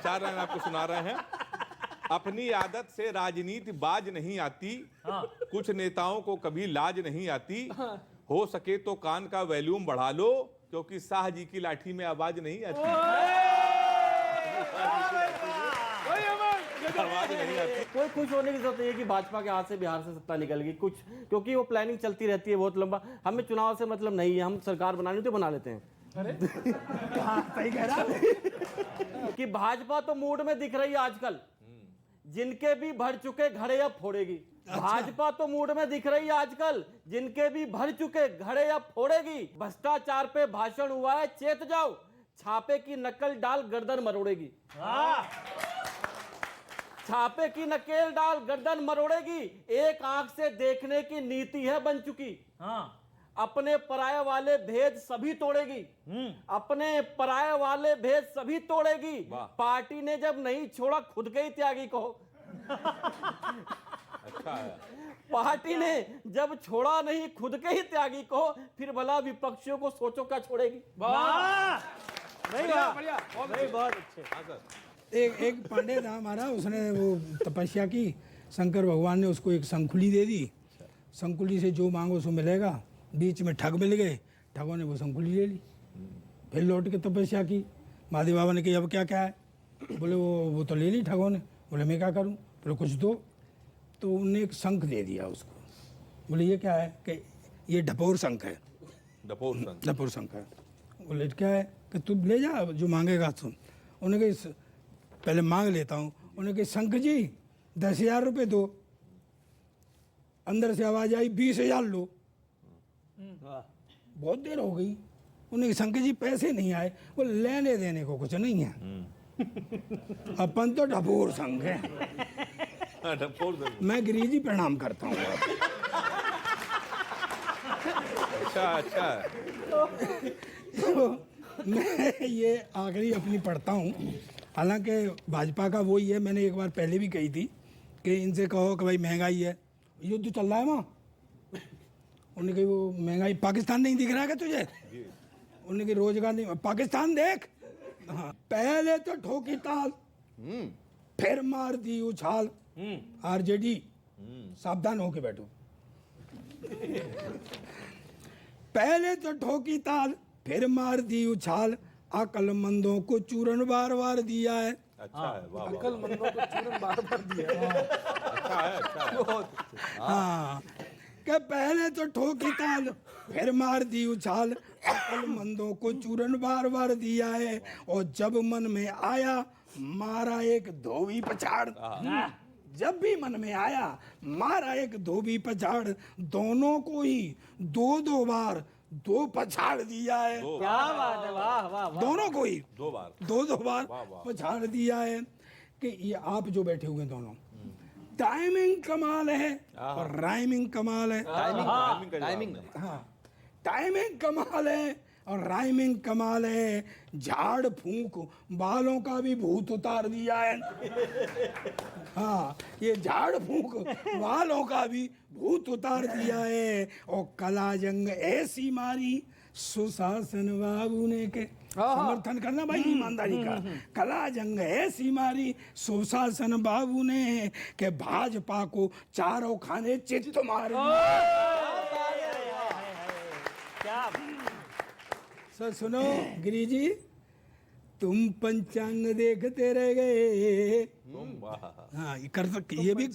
4 line आपको सुना रहे हैं। अपनी आदत से राजनीति बाज नहीं आती, कुछ नेताओं को कभी लाज नहीं आती, हो सके तो कान का वॉल्यूम बढ़ा लो, क्योंकि शाह जी की लाठी में आवाज नहीं आती। आवाज नहीं आती। कोई खुश होने की जरूरत नहीं है कि भाजपा के हाथ से बिहार से सत्ता निकल गई, कुछ क्योंकि वो प्लानिंग चलती रहती है बहुत लंबा। हमें चुनाव से मतलब नहीं है, हम सरकार बनानी तो बना लेते हैं। अरे सही कह रहा कि भाजपा तो मूड में दिख रही है आजकल, जिनके भी भर चुके घड़े अब फोड़ेगी। भाजपा तो मूड में दिख रही है आजकल, जिनके भी भर चुके घड़े अब फोड़ेगी। भ्रष्टाचार पे भाषण हुआ है, चेत जाओ, छापे की नकल डाल गर्दन मरोड़ेगी। छापे की नकेल डाल गर्दन मरोड़ेगी। एक आंख से देखने की नीति है बन चुकी। अपने पराये वाले भेद सभी तोड़ेगी। अपने पराये वाले भेद सभी तोड़ेगी। पार्टी ने जब नहीं छोड़ा खुद के ही त्यागी कहो। अच्छा है। पार्टी ने जब छोड़ा नहीं खुद के ही त्यागी कहो, फिर भला विपक्षियों को सोचो क्या छोड़ेगी। बहुत अच्छे। एक पंडित था हमारा, उसने वो तपस्या की, शंकर भगवान ने उसको एक शंखुली दे दी। शंखुली से जो मांगो सो मिलेगा। बीच में ठग मिल गए, ठगों ने वो शंखुली ले ली। फिर लौट के तपस्या की। महादेव बाबा ने कही अब क्या क्या है? बोले वो तो ले ली ठगों ने। बोले मैं क्या करूं? बोले कुछ दो। तो उन्होंने एक शंख दे दिया उसको। बोले ये क्या है? कि ये ढपोर शंख है। ढपोर शंख है। बोले क्या है? कि तू ले जा, जो मांगेगा सुन। उन्होंने कही पहले मांग लेता हूँ। उन्होंने कही शंख जी 10,000 रुपये दो। अंदर से आवाज आई 20,000 लो। बहुत देर हो गई। उन्हें शंकर जी पैसे नहीं आए। वो लेने देने को कुछ नहीं है। अपन तो ढपोर संघ है। मैं गिरी जी प्रणाम करता हूँ। अच्छा। तो मैं ये आखिरी अपनी पढ़ता हूँ। हालांकि भाजपा का वही है, मैंने एक बार पहले भी कही थी कि इनसे कहो कि भाई महंगाई है, युद्ध चल रहा है वहाँ। उन्होंने कही वो महंगाई, पाकिस्तान नहीं दिख रहा है क्या तुझे? उन्होंने कही रोजगार नहीं, पाकिस्तान देख। हाँ, पहले तो ठोकी ताल, फिर मार दी उछाल। आरजेडी सावधान होके बैठो। पहले तो ठोकी ताल, फिर मार दी उछाल, अकलमंदों को चूरन बार बार दिया है। अच्छा है। वाह वाह। अकलमंदों को चूरन बार बार दिया है। अच्छा है। हाँ, कि पहले तो ठोकी ताल, फिर मार दी उछाल, अकलमंदों को चूरन बार बार दिया है। और जब मन में आया मारा एक धोबी पछाड़। जब भी मन में आया मारा एक धोबी पछाड़, दोनों को ही 2-2 बार 2 पछाड़ दिया है। क्या बात है, वाह वाह वाह। दोनों को ही 2 बार 2-2 बार वाह, वाह। पछाड़ दिया है। कि ये आप जो बैठे हुए दोनों, टाइमिंग कमाल है और राइमिंग कमाल है। टाइमिंग हाँ, टाइमिंग कमाल है और राइमिंग कमाल है। झाड़ फूंक बालों का भी भूत उतार दिया है। हाँ, ये झाड़ फूंक बालों का भी भूत उतार दिया है। और कला जंग ऐसी मारी सुशासन बाबू ने के समर्थन करना भाई ईमानदारी का। कला जंग ऐसी मारी सुशासन बाबू ने के भाजपा को चारों खाने चित्त मार क्या सर सुनो गिरी जी, तुम पंचांग देखते रह गए। हाँ, ये भी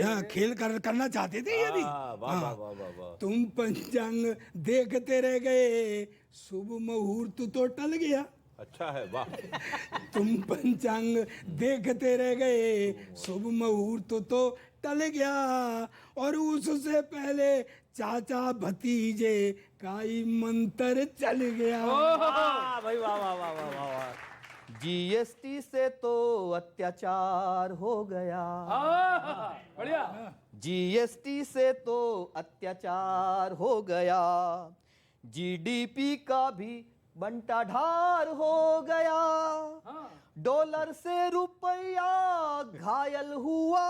हाँ, खेल करना चाहते थे ये भी। हाँ, तुम पंचांग देखते रह गए, शुभ मुहूर्त तो टल गया। अच्छा है। वाह। तुम पंचांग देखते रह गए, शुभ मुहूर्त तो टल गया। और उससे पहले चाचा भतीजे का ही मंत्र चल गया। भाई वाह वाह वाह वाह वाह। जीएसटी से तो अत्याचार हो गया। बढ़िया। जीएसटी से तो अत्याचार हो गया। जीडीपी का भी बंटा ढार हो गया। डॉलर से रुपया घायल हुआ,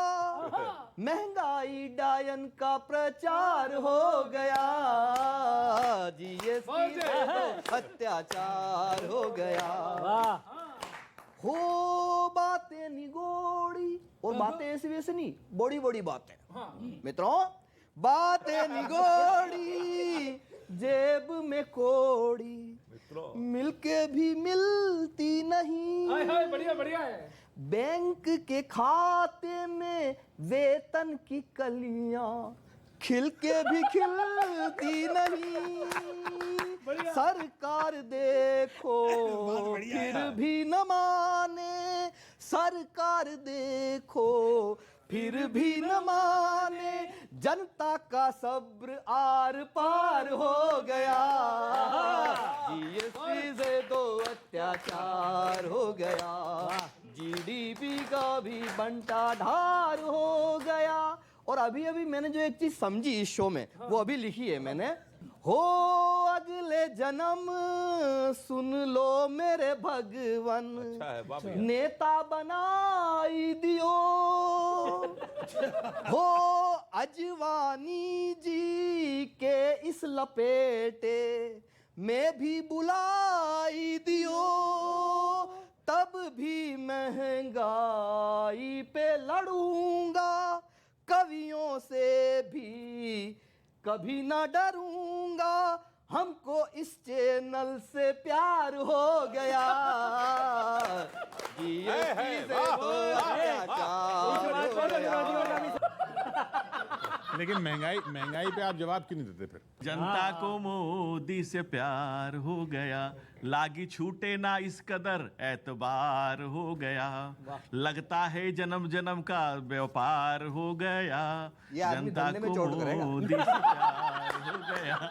महंगाई डायन का प्रचार हो गया। जीएसटी से तो अत्याचार हो गया। हो बातें निगोड़ी, और बातें ऐसी वैसे नहीं, बड़ी बड़ी बातें। मित्रों, बातें निगोड़ी, जेब में कोड़ी, मिलके भी मिलती नहीं। बढ़िया बढ़िया है। बैंक के खाते में वेतन की कलियां खिल के भी खिलती नहीं। सरकार देखो फिर भी न माने, सरकार देखो फिर भी न माने, जनता का सब्र आर पार हो गया। जीएसटी से तो अत्याचार हो गया, जीडीपी का भी बंटा ढार हो गया। और अभी अभी मैंने जो एक चीज समझी इस शो में, वो अभी लिखी है मैंने। हो अगले जन्म सुन लो मेरे भगवन, अच्छा है, वाह भैया। नेता बनाई दियो। हो अजवानी जी के इस लपेटे में भी बुलाई दियो, तब भी महंगाई पे लड़ूंगा, कवियों से भी कभी ना डरूंगा, हमको इस चैनल से प्यार हो गया। जीएसटी से तो अत्याचार हो गया। लेकिन महंगाई पे आप जवाब क्यों नहीं देते फिर? जनता को मोदी से प्यार हो गया, लागी छूटे ना इस कदर एतबार हो गया, लगता है जन्म जन्म का व्यापार हो गया, ये आदमी जनता धंधे में को चोट करेगा। मोदी से प्यार हो गया।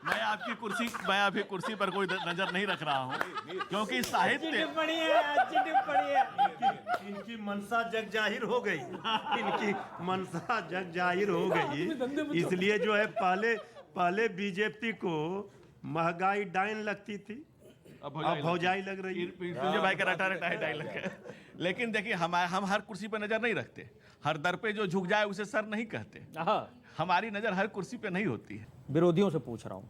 मैं आपकी कुर्सी पर कोई नजर नहीं रख रहा हूँ, क्योंकि साहित्य इनकी मनसा जग जाहिर हो गई, इनकी मनसा जग जाहिर हो गई। इसलिए जो है पहले बीजेपी को महंगाई डाइन लगती थी, अब भौजाई लग रही है। संजय भाई का रटा रटा है डायलॉग है। लेकिन देखिए, हम हर कुर्सी पर नजर नहीं रखते, हर दर पे जो झुक जाए उसे सर नहीं कहते। हमारी नजर हर कुर्सी पे नहीं होती है। विरोधियों से पूछ रहा हूं।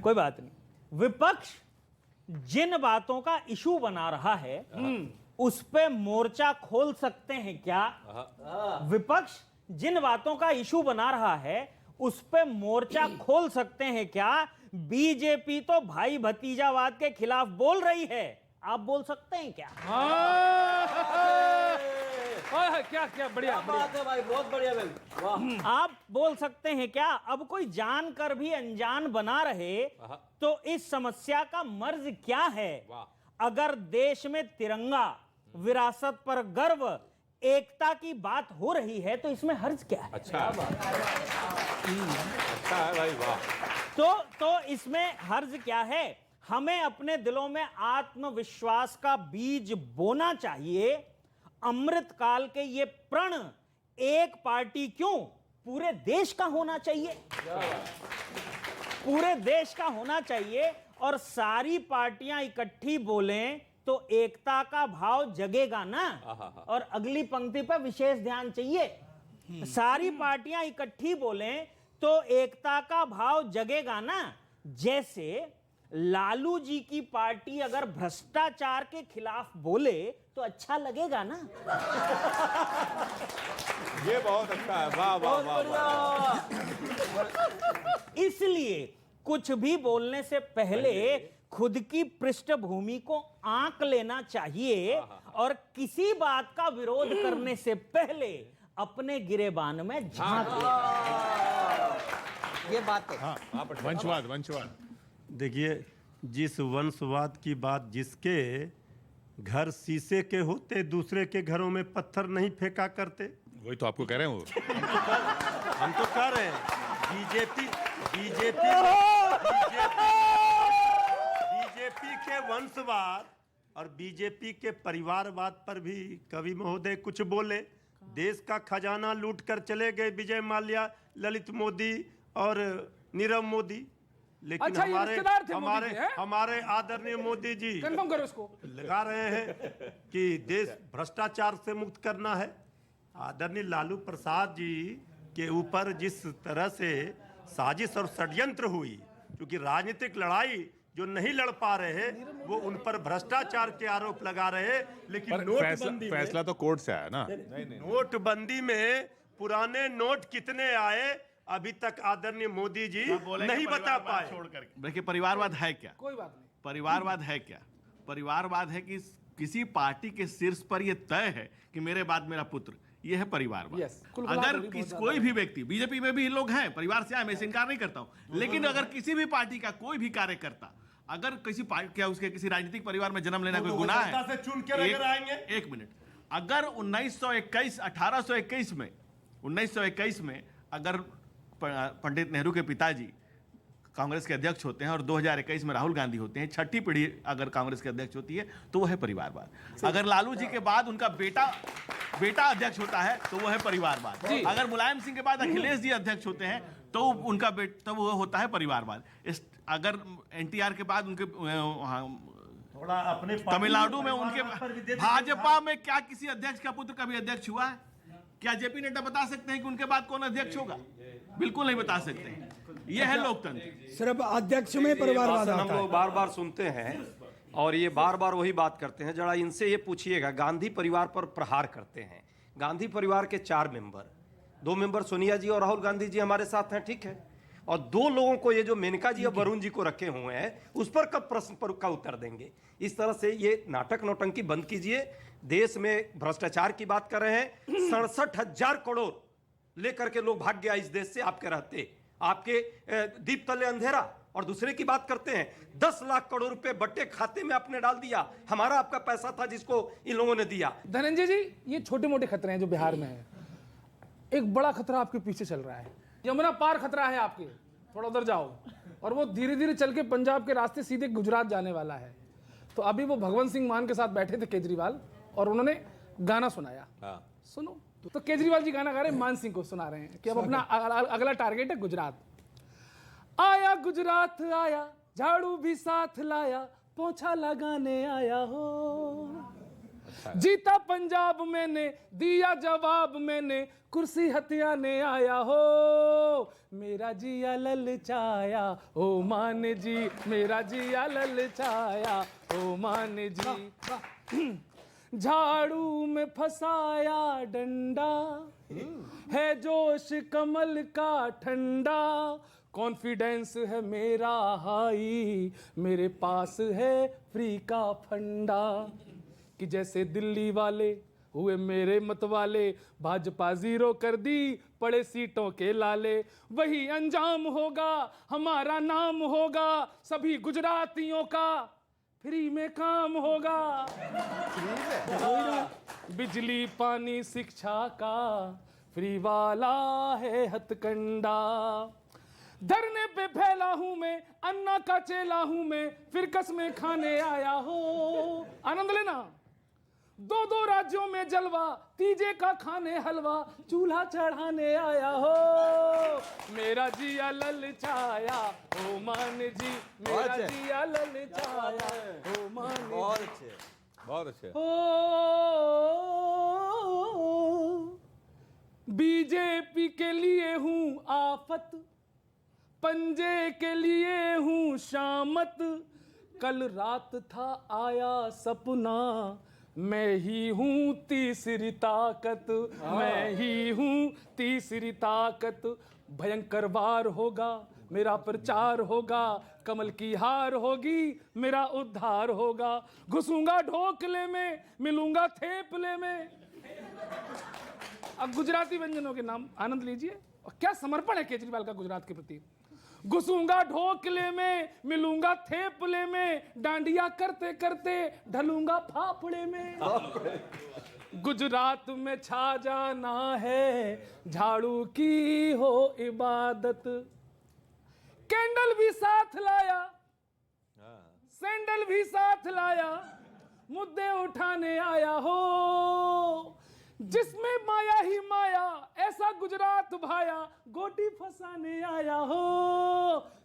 कोई बात नहीं। विपक्ष जिन बातों का इशू बना रहा है उस पे मोर्चा खोल सकते हैं क्या? विपक्ष जिन बातों का इशू बना रहा है उस पे मोर्चा खोल सकते हैं क्या? बीजेपी तो भाई भतीजावाद के खिलाफ बोल रही है, आप बोल सकते हैं क्या? क्या क्या बढ़िया बात है भाई, बहुत बढ़िया भाई, वाह। आप बोल सकते हैं क्या? अब कोई जानकर भी अनजान बना रहे तो इस समस्या का मर्ज क्या है? अगर देश में तिरंगा, विरासत पर गर्व, एकता की बात हो रही है तो इसमें हर्ज क्या है? अच्छा है भाई, वाह। तो इसमें हर्ज क्या है? हमें अपने दिलों में आत्मविश्वास का बीज बोना चाहिए। अमृत काल के ये प्रण एक पार्टी क्यों, पूरे देश का होना चाहिए, पूरे देश का होना चाहिए। और सारी पार्टियां इकट्ठी बोलें तो एकता का भाव जगेगा ना। और अगली पंक्ति पर विशेष ध्यान चाहिए। सारी पार्टियां इकट्ठी बोलें तो एकता का भाव जगेगा ना। जैसे लालू जी की पार्टी अगर भ्रष्टाचार के खिलाफ बोले तो अच्छा लगेगा ना। ये बहुत अच्छा है, वाह वाह वाह वाह। इसलिए कुछ भी बोलने से पहले खुद की पृष्ठभूमि को आंक लेना चाहिए और किसी बात का विरोध करने से पहले अपने गिरेबान में झांक लेना। ये बात है। हाँ, वंशवाद। देखिए, जिस वंशवाद की बात, जिसके घर शीशे के होते दूसरे के घरों में पत्थर नहीं फेंका करते, वही तो आपको कह रहे हैं वो। हम तो कह रहे हैं बीजेपी के वंशवाद और बीजेपी के परिवारवाद पर भी कवि महोदय कुछ बोले। देश का खजाना लूट कर चले गए विजय माल्या, ललित मोदी और नीरव मोदी। लेकिन अच्छा, हमारे आदरणीय मोदी जी कंफर्म करो इसको, लगा रहे हैं कि देश भ्रष्टाचार से मुक्त करना है। आदरणीय लालू प्रसाद जी के ऊपर जिस तरह से साजिश और षड्यंत्र हुई, क्योंकि राजनीतिक लड़ाई जो नहीं लड़ पा रहे वो उन पर भ्रष्टाचार के आरोप लगा रहे। लेकिन पर नोटबंदी में, फैसला तो कोर्ट से आया ना। नोटबंदी में पुराने नोट कितने आए अभी तक आदरणीय मोदी जी नहीं बता पाए। छोड़ करके देखिए, परिवारवाद है क्या? कोई बात नहीं। परिवारवाद है क्या? परिवारवाद है कि किसी पार्टी के शीर्ष पर यह तय है कि मेरे बाद मेरा पुत्र, यह है परिवारवाद। Yes, कुलकुलाहट अगर हो रही बहुत कोई भी व्यक्ति, बीजेपी में भी लोग हैं परिवार से आए, मैं इसे इनकार नहीं करता हूं, लेकिन अगर किसी भी पार्टी का कोई भी कार्यकर्ता अगर किसी पार्टी, क्या उसके किसी राजनीतिक परिवार में जन्म लेना कोई गुनाह है? से चुन के लेकर आएंगे। एक मिनट, अगर 1821 में अगर पंडित नेहरू के पिताजी कांग्रेस के अध्यक्ष होते हैं और 2021 में राहुल गांधी होते हैं, छठी पीढ़ी अगर कांग्रेस के अध्यक्ष होती है तो वो है परिवारवाद। अगर लालू जी के बाद उनका बेटा अध्यक्ष होता है तो वो है परिवारवाद। अगर मुलायम सिंह के बाद अखिलेश जी अध्यक्ष होते हैं तो उनका तब वो होता है परिवारवाद। अगर एनटीआर के बाद उनके थोड़ा अपने तमिलनाडु में उनके भाजपा में क्या किसी अध्यक्ष का पुत्र कभी अध्यक्ष हुआ है? क्या जेपी नड्डा बता सकते हैं कि उनके बाद कौन अध्यक्ष होगा? बिल्कुल नहीं बता सकते। यह है लोकतंत्र। सिर्फ अध्यक्ष में परिवारवाद हम आता लोग है। बार बार सुनते हैं और ये बार बार वही बात करते हैं। जरा इनसे ये पूछिएगा, गांधी परिवार पर प्रहार करते हैं। गांधी परिवार के 4 मेंबर, 2 मेंबर सोनिया जी और राहुल गांधी जी हमारे साथ हैं, ठीक है, और 2 लोगों को ये जो मेनका जी और वरुण जी को रखे हुए हैं उस पर कब प्रश्न पर का उत्तर देंगे? इस तरह से ये नाटक नौटंकी बंद कीजिए। देश में भ्रष्टाचार की बात कर रहे हैं, 67,000 करोड़ लेकर के लोग भाग गया इस देश से आपके रहते, आपके दीप तले अंधेरा। और दूसरे की बात करते हैं, 10 लाख करोड़ रुपए बट्टे खाते में आपने डाल दिया, हमारा आपका पैसा था जिसको इन लोगों ने दिया। धनंजय जी, ये छोटे मोटे खतरे हैं जो बिहार में है, एक बड़ा खतरा आपके पीछे चल रहा है। यमुना पार खतरा है आपके, थोड़ा उधर जाओ, और वो धीरे धीरे चल के पंजाब के रास्ते सीधे गुजरात जाने वाला है। तो अभी वो भगवंत सिंह मान के साथ बैठे थे केजरीवाल, और उन्होंने गाना सुनाया। सुनो तो केजरीवाल जी गाना गा रहे हैं, मान सिंह को सुना रहे हैं कि अब अपना अगला टारगेट है गुजरात। आया गुजरात आया, झाड़ू भी साथ लाया, पोछा लगाने आया हो। जीता पंजाब मैंने, दिया जवाब मैंने, कुर्सी हथियाने आया हो। मेरा जिया ललचाया ओ मान जी, मेरा जिया ललचाया ओ मान जी। झाड़ू में फसाया डंडा, है जोश कमल का ठंडा। कॉन्फिडेंस है मेरा हाई, मेरे पास है फ्री का फंडा। कि जैसे दिल्ली वाले हुए मेरे मत वाले, भाजपा 0 कर दी पड़े सीटों के लाले। वही अंजाम होगा, हमारा नाम होगा, सभी गुजरातियों का फ्री में काम होगा। बिजली पानी शिक्षा का फ्री वाला है हथकंडा। धरने पे फैला हूं मैं, अन्ना का चेला हूं मैं, फिर कसमें खाने आया हो। आनंद लेना। 2 राज्यों में जलवा, तीजे का खाने हलवा, चूल्हा चढ़ाने आया हो। मेरा जिया ललचाया ओ मान जी, मेरा जिया ललचाया ओ मान जी। बहुत अच्छे। ओ बीजेपी के लिए हूं आफत, पंजे के लिए हूं शामत। कल रात था आया सपना, मैं ही हूं तीसरी ताकत, मैं ही हूं तीसरी ताकत। भयंकर वार होगा, मेरा प्रचार होगा, कमल की हार होगी, मेरा उद्धार होगा। घुसूंगा ढोकले में, मिलूंगा थेपले में। अब गुजराती व्यंजनों के नाम आनंद लीजिए। और क्या समर्पण है केजरीवाल का गुजरात के प्रति। घुसूंगा ढोकले में, मिलूंगा थेपले में, डांडिया करते करते ढलूंगा फाफड़े में। गुजरात में छा जाना है, झाड़ू की हो इबादत। कैंडल भी साथ लाया, सैंडल भी साथ लाया, मुद्दे उठाने आया हो। जिसमें माया ही माया, ऐसा गुजरात भाया, गोटी फंसाने आया हो।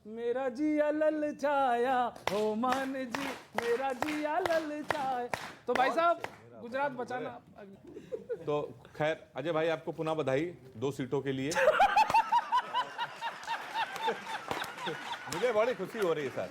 मेरा जिया ललचाया हो मान जी, मेरा जिया ललचाया। तो भाई साहब गुजरात बचाना। तो खैर अजय भाई, आपको पुनः बधाई 2 सीटों के लिए। मुझे बड़ी खुशी हो रही है सर।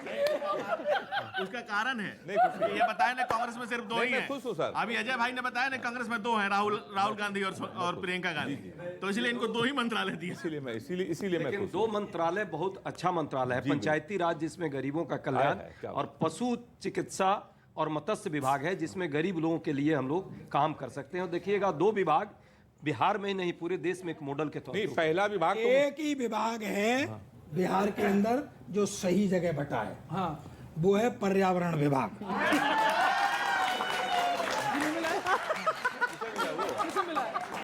उसका कारण है नहीं, खुशी है। ये बताया ना कांग्रेस में सिर्फ दो नहीं, ही मैं हैं। खुश हूं सर। अभी अजय भाई ने बताया ना कांग्रेस में दो हैं, राहुल गांधी और प्रियंका गांधी। तो इसलिए इनको दो ही मंत्रालय दिए। इसीलिए मैं लेकिन खुश दो मंत्रालय बहुत अच्छा मंत्रालय है। पंचायती राज जिसमें गरीबों का कल्याण, है, क्या और पशु चिकित्सा और मत्स्य विभाग है जिसमें गरीब लोगों के लिए हम लोग काम कर सकते हैं। और देखिएगा, दो विभाग बिहार में ही नहीं पूरे देश में एक मॉडल के तौर नहीं, पर। पहला विभाग तो एक ही विभाग है बिहार के अंदर जो सही जगह बटा है, हाँ, वो है पर्यावरण विभाग।